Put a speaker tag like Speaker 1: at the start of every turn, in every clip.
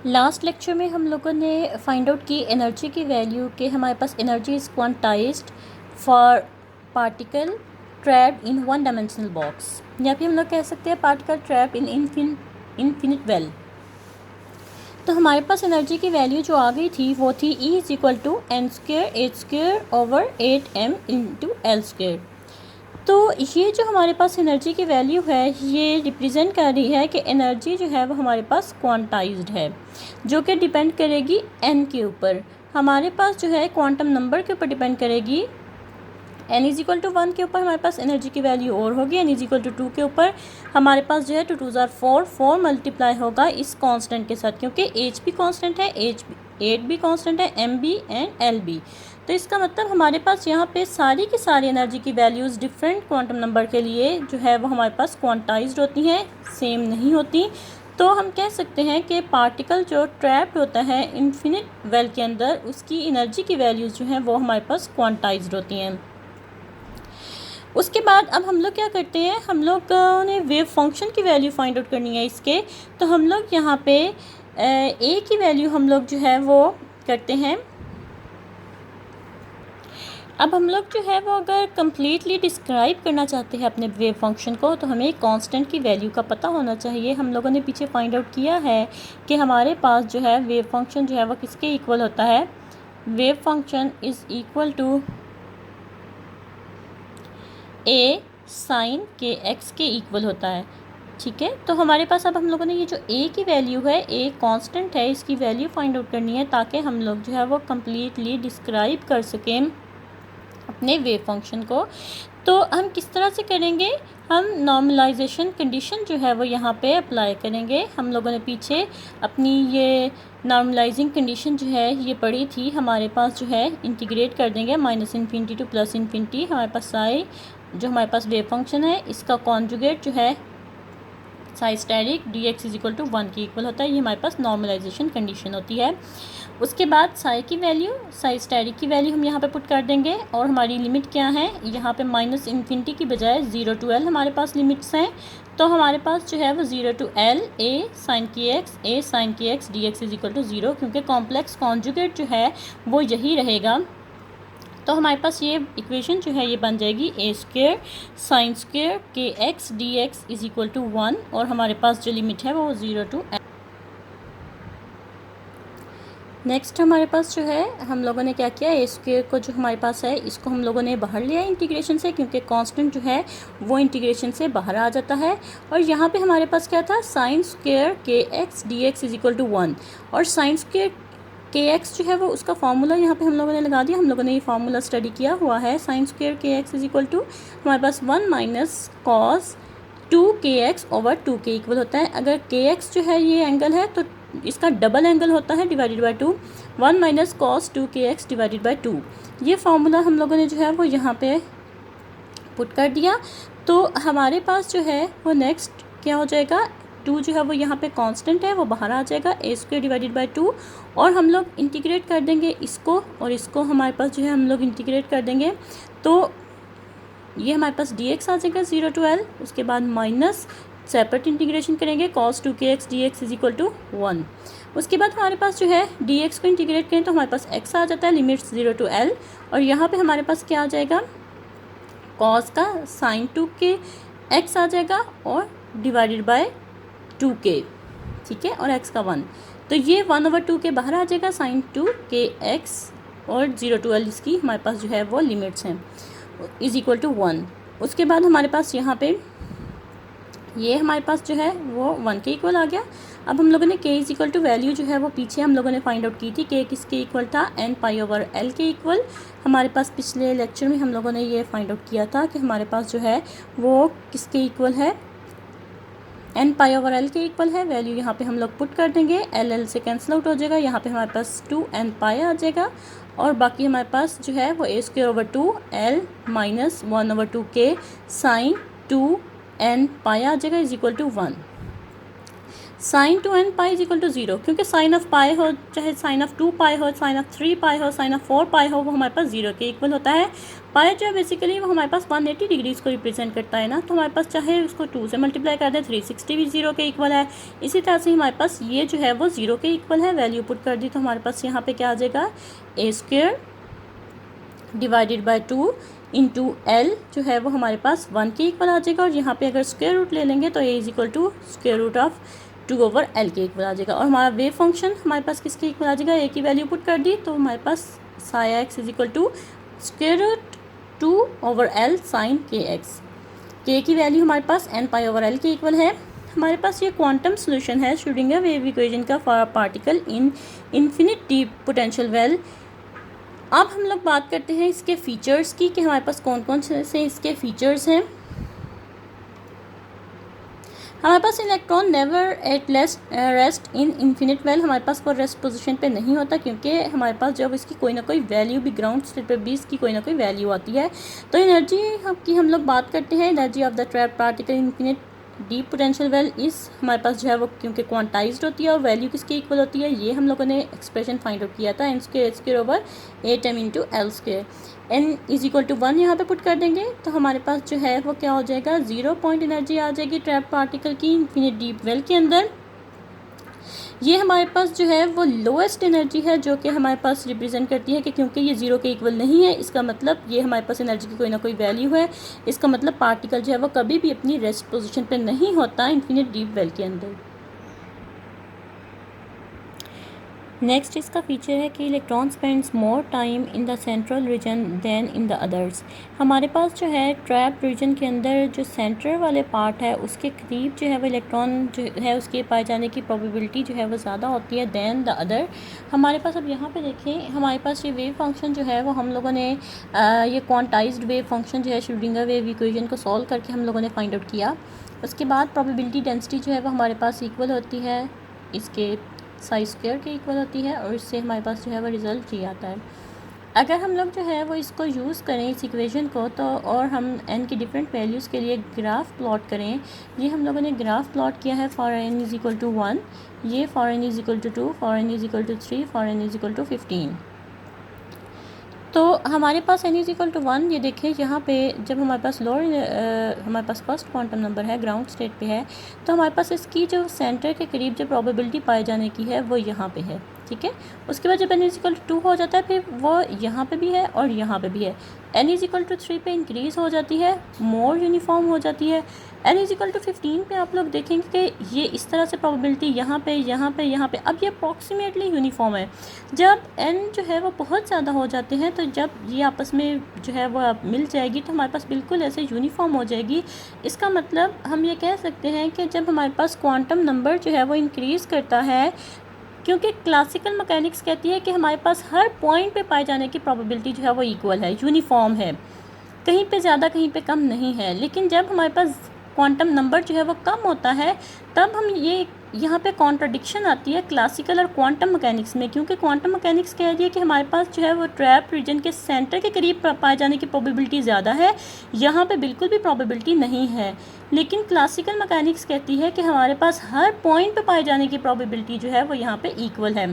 Speaker 1: Last lecture में हम लोगों ने फाइंड आउट की एनर्जी की वैल्यू कि हमारे पास energy is quantized for particle trapped in one dimensional box, या फिर हम लोग कह सकते हैं particle trapped in infinite well. तो हमारे पास एनर्जी की वैल्यू जो आ गई थी वो थी E is equal to N square H square over 8m into L square. तो ये जो हमारे पास एनर्जी की वैल्यू है ये रिप्रेजेंट कर रही है कि एनर्जी जो है वो हमारे पास क्वांटाइज्ड है, जो कि डिपेंड करेगी n के ऊपर। हमारे पास जो है क्वांटम नंबर के ऊपर डिपेंड करेगी। n इज इक्वल टू 1 के ऊपर हमारे पास एनर्जी की वैल्यू और होगी, n इज इक्वल टू 2 के ऊपर हमारे पास जो है 2 2 4 4 मल्टीप्लाई होगा इस कांस्टेंट के साथ, क्योंकि h भी कांस्टेंट है, h 8 भी कांस्टेंट है, m भी एंड l भी। तो इसका मतलब हमारे पास यहाँ पे सारी की सारी एनर्जी की वैल्यूज़ डिफरेंट क्वांटम नंबर के लिए जो है वो हमारे पास क्वांटाइज्ड होती हैं, सेम नहीं होती। तो हम कह सकते हैं कि पार्टिकल जो ट्रैप्ड होता है इन्फिनिट वेल के अंदर, उसकी एनर्जी की वैल्यूज़ जो हैं वो हमारे पास क्वांटाइज्ड होती हैं। उसके बाद अब हम लोग क्या करते हैं, हम लोग ने वेव फंक्शन की वैल्यू फाइंड आउट करनी है इसके। तो हम लोग यहाँ पे ए की वैल्यू हम लोग जो है वो करते हैं। अब हम लोग जो है वो अगर कम्प्लीटली डिस्क्राइब करना चाहते हैं अपने वेव फंक्शन को, तो हमें कांस्टेंट की वैल्यू का पता होना चाहिए। हम लोगों ने पीछे फाइंड आउट किया है कि हमारे पास जो है वेव फंक्शन जो है वो किसके इक्वल होता है। Wave function is equal to A sine K X के इक्वल होता है। ठीक है, तो हमारे पास अब हम लोगों ने ये जो ए की वैल्यू है, ए कांस्टेंट है, इसकी वैल्यू फाइंड आउट करनी है ताकि हम लोग जो है वो कम्प्लीटली डिस्क्राइब कर सकें अपने वेव फंक्शन को। तो हम किस तरह से करेंगे, हम नॉर्मलाइजेशन कंडीशन जो है वो यहाँ पे अप्लाई करेंगे। हम लोगों ने पीछे अपनी ये नॉर्मलाइजिंग कंडीशन जो है ये पढ़ी थी। हमारे पास जो है इंटीग्रेट कर देंगे -∞ टू +∞। हमारे पास साई जो हमारे पास वेव फंक्शन है इसका कॉन्जुगेट जो है साई स्टेरिक dx इज इक्वल टू 1 के इक्वल होता है। ये हमारे पास नॉर्मलाइजेशन कंडीशन होती है। उसके बाद साई की वैल्यू, साई स्टेरिक की वैल्यू हम यहाँ पे पुट कर देंगे, और हमारी लिमिट क्या है, यहाँ पे -∞ की बजाय 0 to l हमारे पास लिमिट्स हैं। तो हमारे पास जो है वो 0 to l a sin की x dx is equal to 0, क्योंकि कॉम्प्लेक्स कॉन्जुगेट जो है वो यही रहेगा। तो हमारे पास ये इक्वेशन जो है ये बन जाएगी a square sine square K X D X is equal to 1, और हमारे पास जो लिमिट है वो 0 to l। नेक्स्ट हमारे पास जो है हम लोगों ने क्या किया, ए स्क्वेयर को जो हमारे पास है इसको हम लोगों ने बाहर लिया इंटीग्रेशन से, क्योंकि कांस्टेंट जो है वो इंटीग्रेशन से बाहर आ जाता है। और यहाँ पे हमारे पास क्या था, sine square K X D X is equal to 1, और साइन स्क्वेयर के एक्स जो है वो उसका फार्मूला यहाँ पे हम लोगों ने लगा दिया। हम लोगों ने ये फार्मूला स्टडी किया हुआ है। Sign square K x is equal to हमारे पास 1 माइनस कॉस 2kx ओवर 2 के इक्वल होता है। अगर kx जो है ये एंगल है तो इसका डबल एंगल होता है divided by 2, 1 minus cos 2kx divided by 2। ये फार्मूला हम लोगों ने जो है वो यहाँ पे पुट कर दिया। तो हमारे पास जो है वो नेक्स्ट क्या हो जाएगा, 2 जो है वो यहाँ पे कांस्टेंट है वो बाहर आ जाएगा, a स्क्वेयर डिवाइडेड बाय 2, और हम लोग इंटीग्रेट कर देंगे इसको और इसको। हमारे पास जो है हम लोग इंटीग्रेट कर देंगे तो ये हमारे पास dx आ जाएगा 0 to l। उसके बाद माइनस सेपरेट इंटीग्रेशन करेंगे cos 2kx dx is equal to 1। उसके बाद हमारे पास जो है dx को इंटीग्रेट करें तो हमारे पास x आ जाता है, लिमिट्स 0 to l, और यहाँ पे हमारे पास क्या आ जाएगा, cos का sin 2kx आ जाएगा और डिवाइडेड बाय 2k, ठीक है, और x का 1। तो ये 1/2 के बाहर आ जाएगा sin 2kx, और 0 to l इसकी हमारे पास जो है वो लिमिट्स हैं इज इक्वल टू 1। उसके बाद हमारे पास यहाँ पे ये हमारे पास जो है वो 1 के इक्वल आ गया। अब हम लोगों ने k is equal to value जो है वो पीछे हम लोगों ने फाइंड आउट की थी, k किसके इक्वल था, n π/l के इक्वल। हमारे पास पिछले लेक्चर में हम लोगों ने ये फाइंड आउट किया था कि हमारे पास जो है वो किसके इक्वल है, n π/l के इक्वल है। वैल्यू यहाँ पे हम लोग पुट कर देंगे, l से कैंसिल आउट हो जाएगा, यहाँ पे हमारे पास 2nπ आ जाएगा, और बाकी हमारे पास जो है वो a square over 2l minus 1/2k sine 2nπ आ जाएगा is equal to 1। Sine two N pi is equal to 0, क्योंकि साइन ऑफ पाई हो, चाहे साइन ऑफ 2 पाई हो, साइन ऑफ 3 पाई हो, साइन ऑफ 4 पाई हो, वो हमारे पास 0 के इक्वल होता है। पाई जो है बेसिकली वो हमारे पास 180 डिग्रीज़ को रिप्रेजेंट करता है ना, तो हमारे पास चाहे उसको 2 से मल्टीप्लाई कर दें 360 भी 0 के इक्वल है। इसी तरह से हमारे पास ये जो है वो 0 के इक्वल है। वैल्यू पुट कर दी तो हमारे पास यहाँ पे क्या आ जाएगा, A square divided by 2 into L जो है वो हमारे पास 1 के इक्वल आ जाएगा। और यहाँ पे अगर स्क्वायर रूट ले लेंगे तो A is equal to square root of 2/L के इक्वल आ जाएगा। और हमारा वेव फंक्शन हमारे पास किसके इक्वल आ जाएगा, ए की वैल्यू पुट कर दी तो हमारे पास psi X is equal to square root 2/L sine K X. K की वैल्यू हमारे पास n/L के इक्वल है। हमारे पास ये क्वांटम सोल्यूशन है श्रोडिंगर वेव इक्वेशन का for particle in infinite deep potential well. अब हम लोग बात करते हैं इसके फीचर्स की कि हमारे पास कौन कौन से इसके फीचर्स हैं। हमारे पास electron never at rest in infinite well, हमारे पास वो रेस्ट पोजीशन पे नहीं होता, क्योंकि हमारे पास जब इसकी कोई ना कोई वैल्यू भी ग्राउंड स्टेट पे भी इसकी कोई ना कोई वैल्यू आती है। तो एनर्जी की हम लोग बात करते हैं, energy of the trapped particle infinite deep potential well इस हमारे पास जो है वो क्योंकि क्वांटाइज्ड होती है और वैल्यू किसके इक्वल होती है, ये हम लोगों ने एक्सप्रेशन फाइंड आउट किया था, n²/8m × L²। n is equal to 1 यहाँ पे पुट कर देंगे तो हमारे पास जो है वो क्या हो जाएगा, 0 पॉइंट एनर्जी आ जाएगी ट्रैप पार्टिकल की इन्फिनिट डीप वेल के अंदर। ये हमारे पास जो है वो लोएस्ट एनर्जी है जो कि हमारे पास रिप्रेजेंट करती है कि क्योंकि ये 0 के इक्वल नहीं है, इसका मतलब ये हमारे पास एनर्जी की कोई ना कोई वैल्यू है। इसका मतलब पार्टिकल जो है वो कभी भी अपनी रेस्ट पोजीशन पे नहीं होता इन्फिनिट डीप वेल के अंदर। नेक्स्ट इसका फीचर है कि electron spends more time in the central region than in the others. हमारे पास जो है ट्रैप रीजन के अंदर जो सेंटर वाले पार्ट है उसके करीब जो है वो इलेक्ट्रॉन जो है उसके पाए जाने की प्रोबेबिलिटी जो है वो ज़्यादा होती है देन द अदर। हमारे पास अब यहाँ पे देखें, हमारे पास ये वेव फंक्शन जो है वो हम लोगों ने ये क्वांटाइज्ड वेव फंक्शन जो है श्रोडिंगर वेव इक्वेशन को सॉल्व करके हम लोगों ने फाइंड आउट किया। उसके बाद प्रोबेबिलिटी डेंसिटी जो है वो हमारे पास इक्वल होती है इसके साई स्क्वायर के इक्वल होती है, और इससे हमारे पास जो है वो रिज़ल्ट ये आता है। अगर हम लोग जो है वो इसको यूज़ करें इस इक्वेशन को तो, और हम n की डिफरेंट वैल्यूज़ के लिए ग्राफ प्लॉट करें, ये हम लोगों ने ग्राफ प्लॉट किया है for n is equal to 1, ये for n is equal to 2, for n is equal to 3, for n is equal to 15। तो हमारे पास n इज़ इक्वल टू 1, ये देखें यहाँ पे जब हमारे पास हमारे पास फर्स्ट क्वांटम नंबर है ग्राउंड स्टेट पे है, तो हमारे पास इसकी जो सेंटर के करीब जो प्रोबेबिलिटी पाए जाने की है वो यहाँ पे है, ठीक है। उसके बाद जब n इज़ इक्वल टू 2 हो जाता है फिर वो यहाँ पे भी है और यहाँ पे भी है। n इज़ इक्वल टू 3 पे इंक्रीज़ हो जाती है, मोर यूनिफॉर्म हो जाती है। n इज़ इक्वल टू 15 पे आप लोग देखेंगे कि ये इस तरह से प्रोबेबिलिटी यहाँ पे यहाँ पे यहाँ पे, अब ये अप्रॉक्सीमेटली यूनिफॉर्म है। जब n जो है वो बहुत ज़्यादा हो जाते हैं तो जब ये आपस में जो है वो मिल जाएगी तो हमारे पास बिल्कुल ऐसे यूनिफॉर्म हो जाएगी। इसका मतलब हम ये कह सकते हैं कि जब हमारे पास क्वांटम नंबर जो है वो इंक्रीज़ करता है, क्योंकि क्लासिकल मैकेनिक्स कहती है कि हमारे पास हर पॉइंट पे पाए जाने की प्रोबेबिलिटी जो है वो इक्वल है, यूनिफॉर्म है, कहीं पे ज़्यादा कहीं पे कम नहीं है। लेकिन जब हमारे पास क्वांटम नंबर जो है वो कम होता है तब हम ये यहाँ पे कॉन्ट्रडिक्शन आती है क्लासिकल और क्वांटम मैकेनिक्स में, क्योंकि क्वांटम मैकेनिक्स कह रही है कि हमारे पास जो है वो ट्रैप रीजन के सेंटर के करीब पाए जाने की प्रोबेबिलिटी ज़्यादा है, यहाँ पे बिल्कुल भी प्रोबेबिलिटी नहीं है। लेकिन क्लासिकल मैकेनिक्स कहती है कि हमारे पास हर पॉइंट पे पाए जाने की प्रोबेबिलिटी जो है वो यहाँ पे इक्वल है।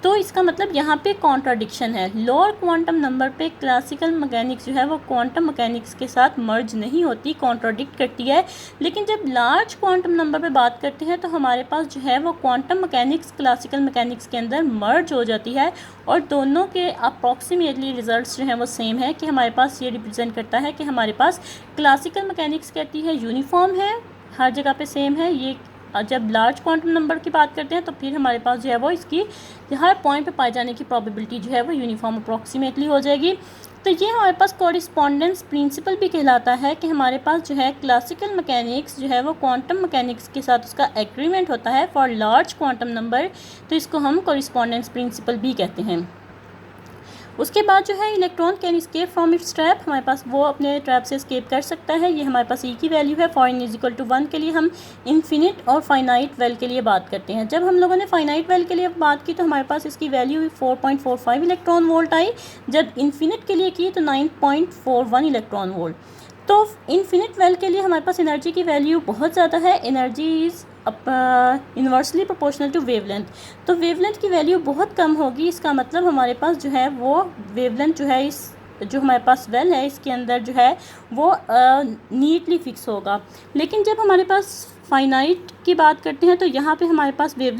Speaker 1: तो इसका मतलब यहाँ पे कॉन्ट्राडिक्शन है। लोअर क्वांटम नंबर पे क्लासिकल मैकेनिक्स जो है वो क्वांटम मैकेनिक्स के साथ मर्ज नहीं होती, कॉन्ट्राडिक्ट करती है। लेकिन जब लार्ज क्वांटम नंबर पे बात करते हैं तो हमारे पास जो है वो क्वांटम मैकेनिक्स क्लासिकल मैकेनिक्स के अंदर मर्ज हो जाती है, और दोनों के अप्रॉक्सीमेटली रिजल्ट्स जो हैं वो सेम है कि हमारे पास ये रिप्रेजेंट करता है कि हमारे पास क्लासिकल मैकेनिक्स कहती है यूनिफॉर्म है, हर जगह पे सेम है। ये जब लार्ज क्वांटम नंबर की बात करते हैं तो फिर हमारे पास जो है वो इसकी हर पॉइंट पे पाए जाने की प्रोबेबिलिटी जो है वो यूनिफॉर्म अप्रॉक्सीमेटली हो जाएगी। तो ये हमारे पास कॉरिस्पॉन्डेंस प्रिंसिपल भी कहलाता है कि हमारे पास जो है क्लासिकल मैकेनिक्स जो है वो क्वांटम मैकेनिक्स के साथ उसका एग्रीमेंट होता है फॉर लार्ज क्वांटम नंबर, तो इसको हम कॉरिस्पॉन्डेंस प्रिंसिपल भी कहते हैं। उसके बाद जो है electron can escape from its trap, हमारे पास वो अपने ट्रैप से एस्केप कर सकता है। ये हमारे पास ई की वैल्यू है। For n is equal to 1 के लिए हम इन्फिनिट और फाइनाइट वेल के लिए बात करते हैं। जब हम लोगों ने फाइनाइट वेल के लिए बात की तो हमारे पास इसकी वैल्यू 4.45 इलेक्ट्रॉन वोल्ट आई, जब इन्फिनिट के लिए की तो 9.41 इलेक्ट्रॉन वोल्ट। तो इन्फिनिट वेल के लिए हमारे पास एनर्जी की वैल्यू बहुत ज़्यादा है, energy is inversely proportional to wavelength. तो वेवलेंथ की वैल्यू बहुत कम होगी, इसका मतलब हमारे पास जो है वो वेवलेंथ जो है इस जो हमारे पास वेल है इसके अंदर जो है वो नीटली फिक्स होगा। लेकिन जब हमारे पास फाइनाइट की बात करते हैं तो यहाँ पे हमारे पास वेव